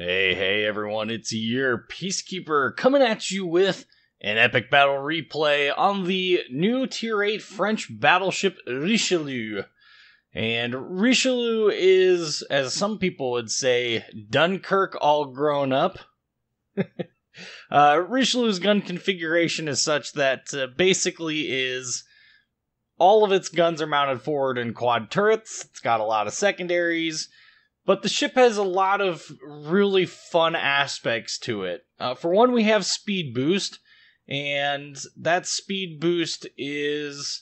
Hey everyone, it's your Peacekeeper coming at you with an epic battle replay on the new Tier 8 French Battleship Richelieu. And Richelieu is, as some people would say, Dunkerque all grown up. Richelieu's gun configuration is such that basically is all of its guns are mounted forward in quad turrets. It's got a lot of secondaries. But the ship has a lot of really fun aspects to it. For one, we have speed boost, and that speed boost is,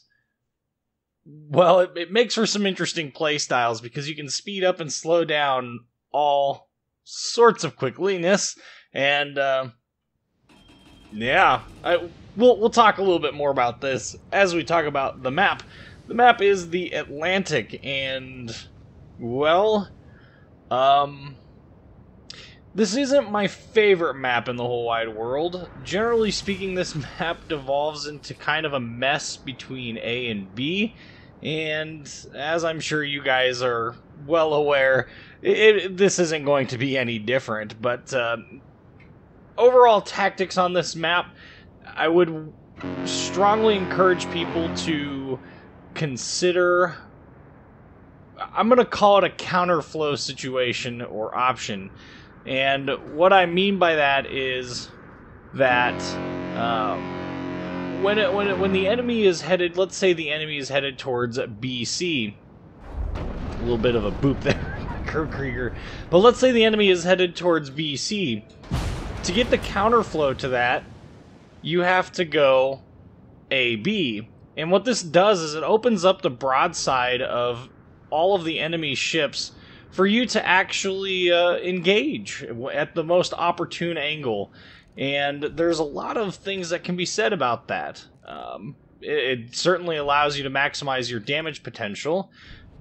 well, it makes for some interesting play styles because you can speed up and slow down all sorts of quickliness, and we'll talk a little bit more about this as we talk about the map. The map is the Atlantic, and, well, this isn't my favorite map in the whole wide world. Generally speaking, this map devolves into kind of a mess between A and B, and as I'm sure you guys are well aware, this isn't going to be any different, but overall tactics on this map, I would strongly encourage people to consider. I'm going to call it a counterflow situation or option. And what I mean by that is that when the enemy is headed, let's say the enemy is headed towards BC, a little bit of a boop there, Kurt Krieger, but let's say the enemy is headed towards BC. To get the counterflow to that, you have to go AB. And what this does is it opens up the broadside of all of the enemy ships for you to actually engage at the most opportune angle. And there's a lot of things that can be said about that. It certainly allows you to maximize your damage potential,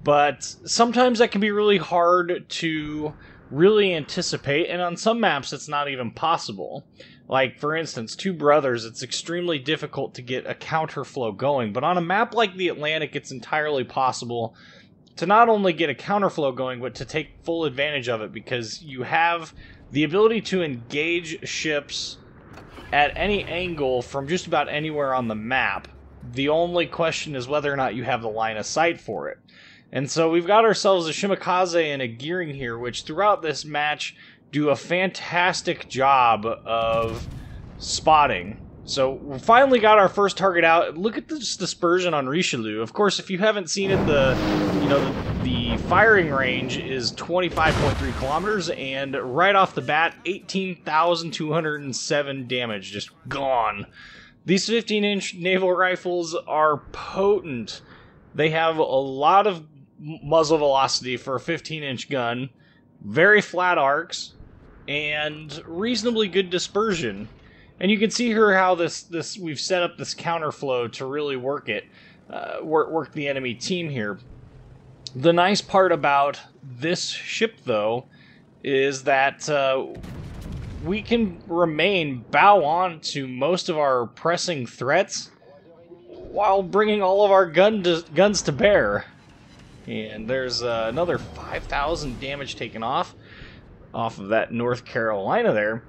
but sometimes that can be really hard to really anticipate, and on some maps it's not even possible. Like, for instance, Two Brothers, it's extremely difficult to get a counterflow going, but on a map like the Atlantic, it's entirely possible to not only get a counterflow going, but to take full advantage of it, because you have the ability to engage ships at any angle from just about anywhere on the map. The only question is whether or not you have the line of sight for it. And so we've got ourselves a Shimakaze and a Gearing here, which throughout this match do a fantastic job of spotting. So we finally got our first target out. Look at this dispersion on Richelieu. Of course, if you haven't seen it, the firing range is 25.3 kilometers, and right off the bat, 18,207 damage, just gone. These 15-inch naval rifles are potent. They have a lot of muzzle velocity for a 15-inch gun, very flat arcs, and reasonably good dispersion. And you can see here how we've set up this counterflow to really work it, work the enemy team here. The nice part about this ship, though, is that we can remain bow on to most of our pressing threats while bringing all of our guns to bear. And there's another 5,000 damage taken off of that North Carolina there.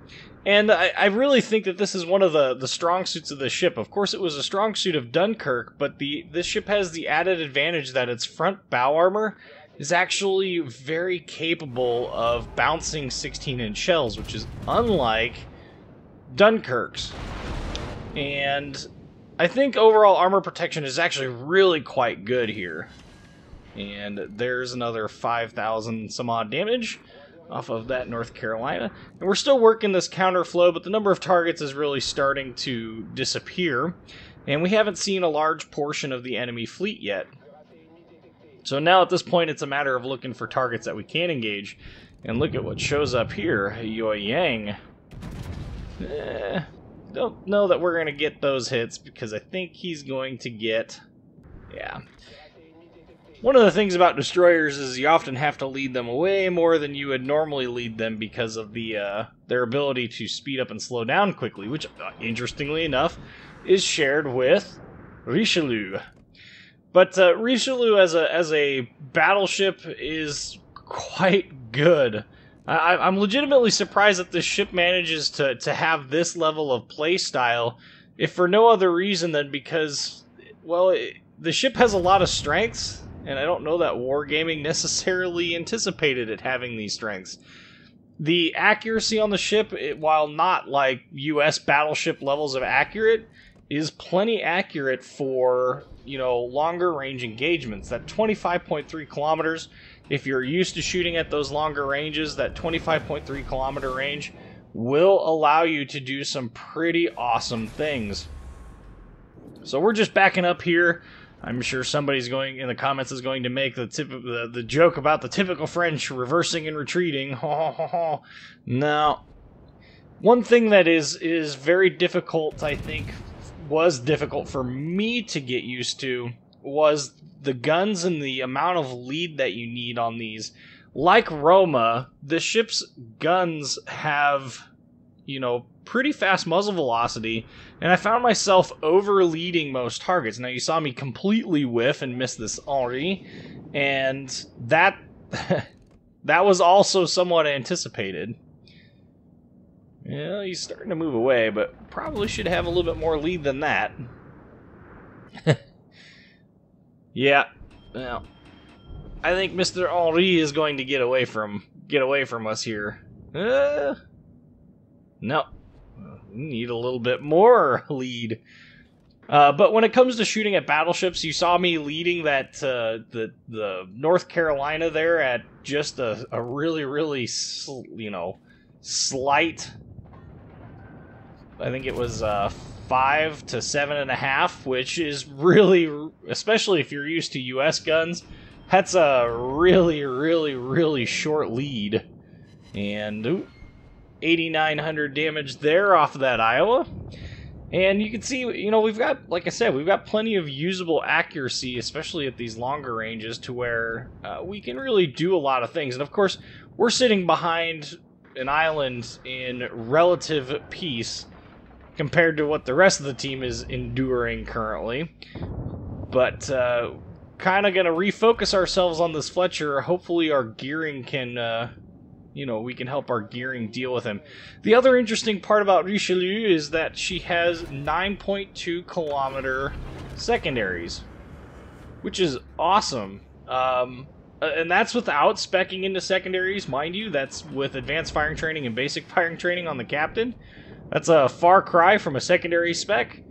And I really think that this is one of the strong suits of the ship. Of course, it was a strong suit of Dunkirk, but this ship has the added advantage that its front bow armor is actually very capable of bouncing 16-inch shells, which is unlike Dunkirk's. And I think overall armor protection is actually really quite good here. And there's another 5,000 some odd damage off of that North Carolina. And we're still working this counterflow, but the number of targets is really starting to disappear. And we haven't seen a large portion of the enemy fleet yet. So now at this point it's a matter of looking for targets that we can engage. And look at what shows up here. Yoi Yang. Don't know that we're going to get those hits, because I think he's going to get... yeah. One of the things about destroyers is you often have to lead them way more than you would normally lead them because of their ability to speed up and slow down quickly, which, interestingly enough, is shared with Richelieu. But Richelieu as a battleship is quite good. I'm legitimately surprised that this ship manages to have this level of play style, if for no other reason than because, well, the ship has a lot of strengths, and I don't know that Wargaming necessarily anticipated it having these strengths. The accuracy on the ship, while not like US battleship levels of accurate, is plenty accurate for, you know, longer range engagements. That 25.3 kilometers, if you're used to shooting at those longer ranges, that 25.3 kilometer range will allow you to do some pretty awesome things. So we're just backing up here. I'm sure somebody's going in the comments is going to make the joke about the typical French reversing and retreating. Now, one thing that is very difficult, I think, was difficult for me to get used to, was the guns and the amount of lead that you need on these. Like Roma, the ship's guns have, you know, pretty fast muzzle velocity, and I found myself over-leading most targets. Now, you saw me completely whiff and miss this Henri, and that that was also somewhat anticipated. Yeah, he's starting to move away, but probably should have a little bit more lead than that. Yeah, well, I think Mr. Henri is going to get away from us here. No, we need a little bit more lead. But when it comes to shooting at battleships, you saw me leading that the North Carolina there at just a really, really, you know, slight. I think it was 5 to 7.5, which is really, especially if you're used to US guns, that's a really, really, really short lead. And 8,900 damage there off of that Iowa. And you can see, you know, we've got, like I said, we've got plenty of usable accuracy, especially at these longer ranges, to where we can really do a lot of things. And of course, we're sitting behind an island in relative peace compared to what the rest of the team is enduring currently. But kind of going to refocus ourselves on this Fletcher. Hopefully our gearing can, you know, we can help our gearing deal with him. The other interesting part about Richelieu is that she has 9.2 kilometer secondaries, which is awesome. And that's without speccing into secondaries, mind you. That's with advanced firing training and basic firing training on the captain. That's a far cry from a secondary spec.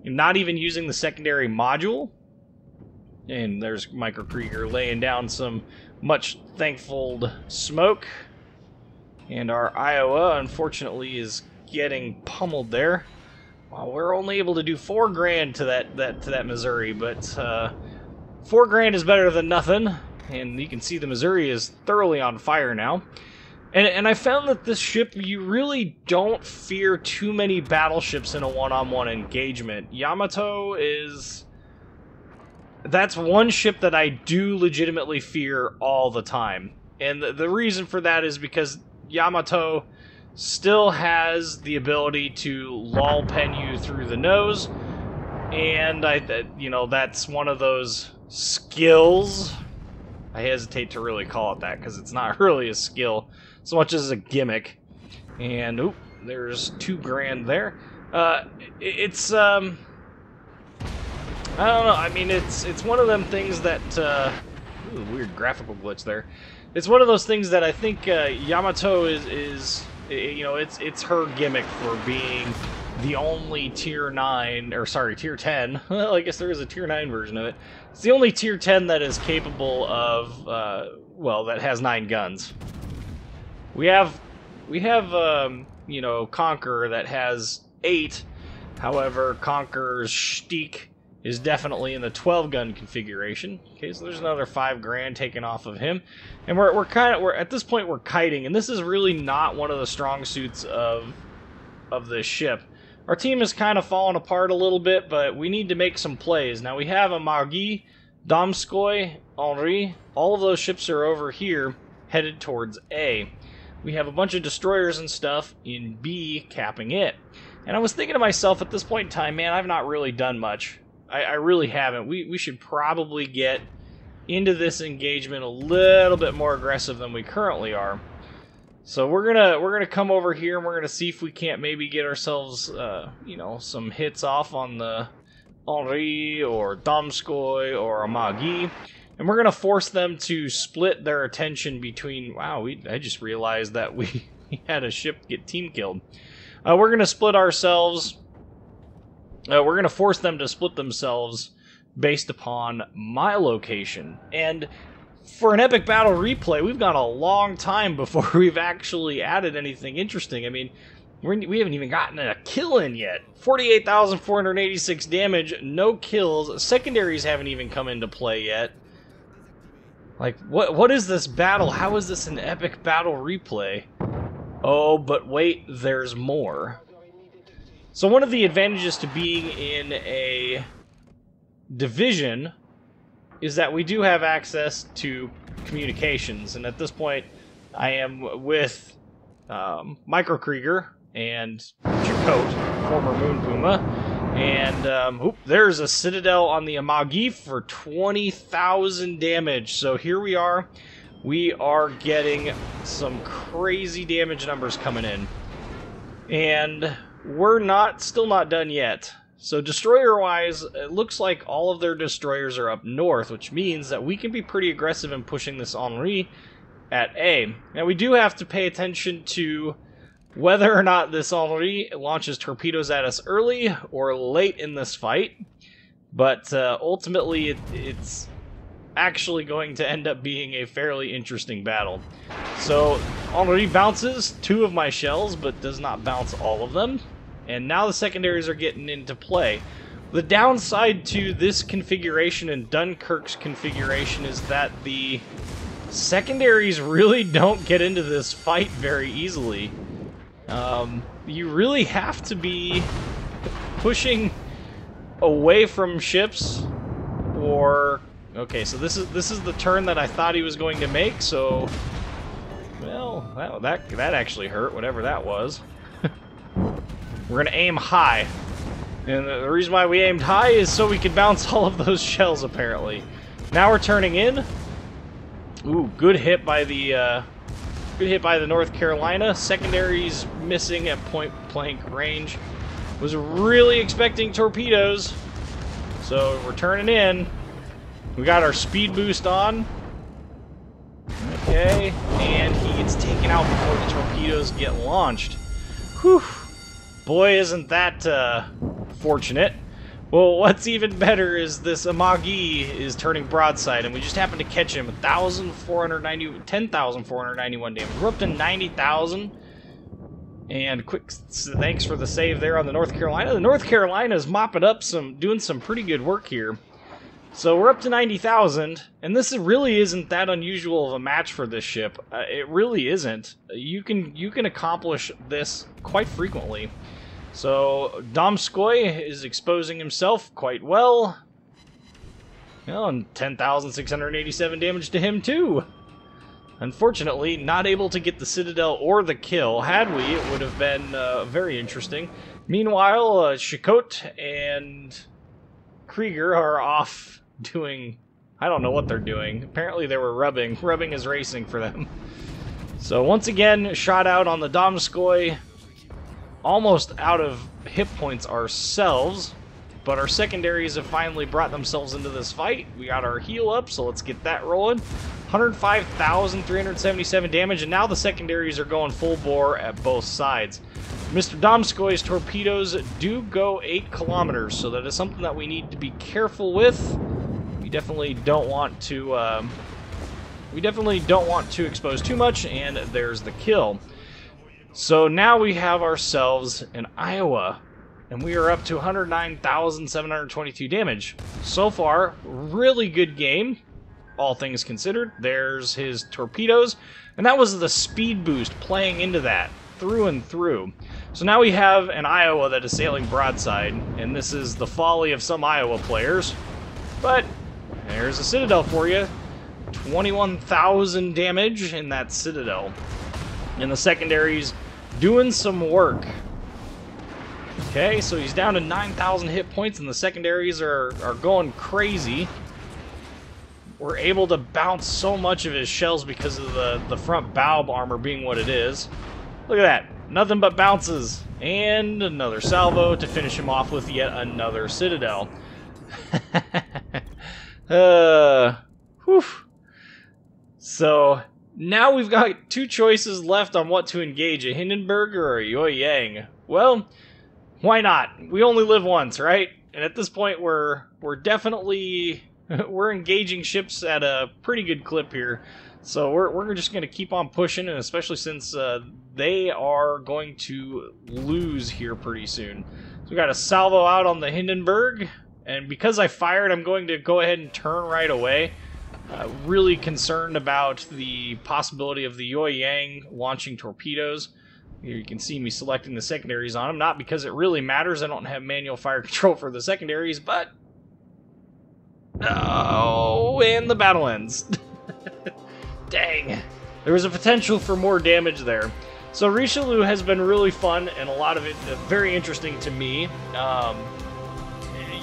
You're not even using the secondary module. And there's Micro Krieger laying down some much thankful smoke. And our Iowa, unfortunately, is getting pummeled there. Well, we're only able to do 4 grand to that Missouri, but 4 grand is better than nothing. And you can see the Missouri is thoroughly on fire now. And I found that this ship, you really don't fear too many battleships in a one-on-one engagement. Yamato is... that's one ship that I do legitimately fear all the time. And the reason for that is because Yamato still has the ability to lull pen you through the nose. And, you know, that's one of those skills. I hesitate to really call it that because it's not really a skill so much as a gimmick. And, oop, there's 2 grand there. It's, I don't know, I mean, it's one of them things that, ooh, weird graphical glitch there. It's one of those things that I think Yamato is, you know, it's her gimmick for being the only tier 9, or sorry, tier 10. Well, I guess there is a tier 9 version of it. It's the only tier 10 that is capable of, well, that has 9 guns. We have, you know, Conqueror that has 8. However, Conqueror's shtick is definitely in the 12-gun configuration. Okay, so there's another 5 grand taken off of him. And we're at this point we're kiting, and this is really not one of the strong suits of this ship. Our team is kind of falling apart a little bit, but we need to make some plays. Now we have a Margis, Domskoy, Henri. All of those ships are over here, headed towards A. We have a bunch of destroyers and stuff in B, capping it. And I was thinking to myself at this point in time, man, I've not really done much. I really haven't. We should probably get into this engagement a little bit more aggressive than we currently are. So we're gonna come over here and we're gonna see if we can't maybe get ourselves, you know, some hits off on the Henri or Domskoy or Amagi, and we're gonna force them to split their attention between. Wow, I just realized that we had a ship get team killed. We're gonna split ourselves. We're gonna force them to split themselves based upon my location. And for an epic battle replay, we've got a long time before we've actually added anything interesting. I mean, we haven't even gotten a kill in yet. 48,486 damage, no kills. Secondaries haven't even come into play yet. Like, what is this battle? How is this an epic battle replay? Oh, but wait, there's more. So one of the advantages to being in a division is that we do have access to communications, and at this point I am with Microkrieger and Chakotay, former Moon Puma, and there's a Citadel on the Amagi for 20,000 damage. So here we are getting some crazy damage numbers coming in, and we're still not done yet. So destroyer-wise, it looks like all of their destroyers are up north, which means that we can be pretty aggressive in pushing this Henri at A. Now we do have to pay attention to whether or not this Henri launches torpedoes at us early or late in this fight, but ultimately it's actually going to end up being a fairly interesting battle. So Henri bounces 2 of my shells, but does not bounce all of them. And now the secondaries are getting into play. The downside to this configuration and Dunkerque's configuration is that the secondaries really don't get into this fight very easily. You really have to be pushing away from ships, or okay. So this is the turn that I thought he was going to make. So, well, that actually hurt. Whatever that was. We're going to aim high. And the reason why we aimed high is so we could bounce all of those shells, apparently. Now we're turning in. Ooh, good hit by the North Carolina. Secondaries missing at point-blank range. Was really expecting torpedoes. So we're turning in. We got our speed boost on. Okay. And he gets taken out before the torpedoes get launched. Whew. Boy, isn't that fortunate. Well, what's even better is this Amagi is turning broadside, and we just happened to catch him. 10,491 damage. We're up to 90,000. And quick thanks for the save there on the North Carolina. The North Carolina is mopping up doing some pretty good work here. So we're up to 90,000, and this really isn't that unusual of a match for this ship. It really isn't. You can accomplish this quite frequently. So Domskoy is exposing himself quite well. Well, and 10,687 damage to him too. Unfortunately, not able to get the Citadel or the kill. Had we, it would have been very interesting. Meanwhile, Chakotay and Krieger are off doing... I don't know what they're doing. Apparently they were rubbing. Rubbing is racing for them. So once again, shot out on the Domskoy. Almost out of hit points ourselves, but our secondaries have finally brought themselves into this fight. We got our heal up, so let's get that rolling. 105,377 damage, and now the secondaries are going full bore at both sides. Mr. Domskoy's torpedoes do go 8 kilometers, so that is something that we need to be careful with. We definitely don't want to expose too much, and there's the kill. So now we have ourselves an Iowa, and we are up to 109,722 damage. So far, really good game, all things considered. There's his torpedoes, and that was the speed boost playing into that, through and through. So now we have an Iowa that is sailing broadside, and this is the folly of some Iowa players. But there's a Citadel for you. 21,000 damage in that Citadel. And the secondaries doing some work. Okay, so he's down to 9,000 hit points, and the secondaries are going crazy. we're able to bounce so much of his shells because of the front bow armor being what it is. Look at that. Nothing but bounces. And another salvo to finish him off with yet another citadel. Whew. So, now we've got two choices left on what to engage, a Hindenburg or a Yoyang. Well, why not? We only live once, right? And at this point, we're definitely... we're engaging ships at a pretty good clip here. So we're just going to keep on pushing, and especially since they are going to lose here pretty soon. So we got a salvo out on the Hindenburg, and because I fired, I'm going to go ahead and turn right away. Really concerned about the possibility of the Yoyang launching torpedoes. Here you can see me selecting the secondaries on them, not because it really matters. I don't have manual fire control for the secondaries, but... oh, and the battle ends. Dang. There was a potential for more damage there. So Richelieu has been really fun, and a lot of it very interesting to me.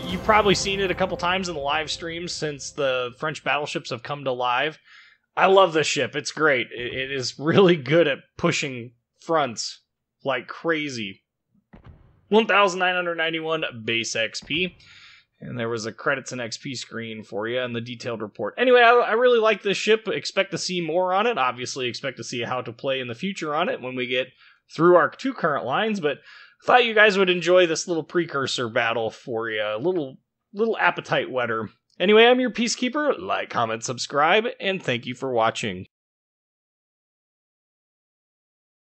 You've probably seen it a couple times in the live streams since the French battleships have come to live. I love this ship. It's great. It is really good at pushing fronts like crazy. 1,991 base XP. And there was a credits and XP screen for you and the detailed report. Anyway, I really like this ship. Expect to see more on it. Obviously, expect to see how to play in the future on it when we get through our 2 current lines. But thought you guys would enjoy this little precursor battle for you. A little appetite whetter. Anyway, I'm your Peacekeeper. Like, comment, subscribe, and thank you for watching.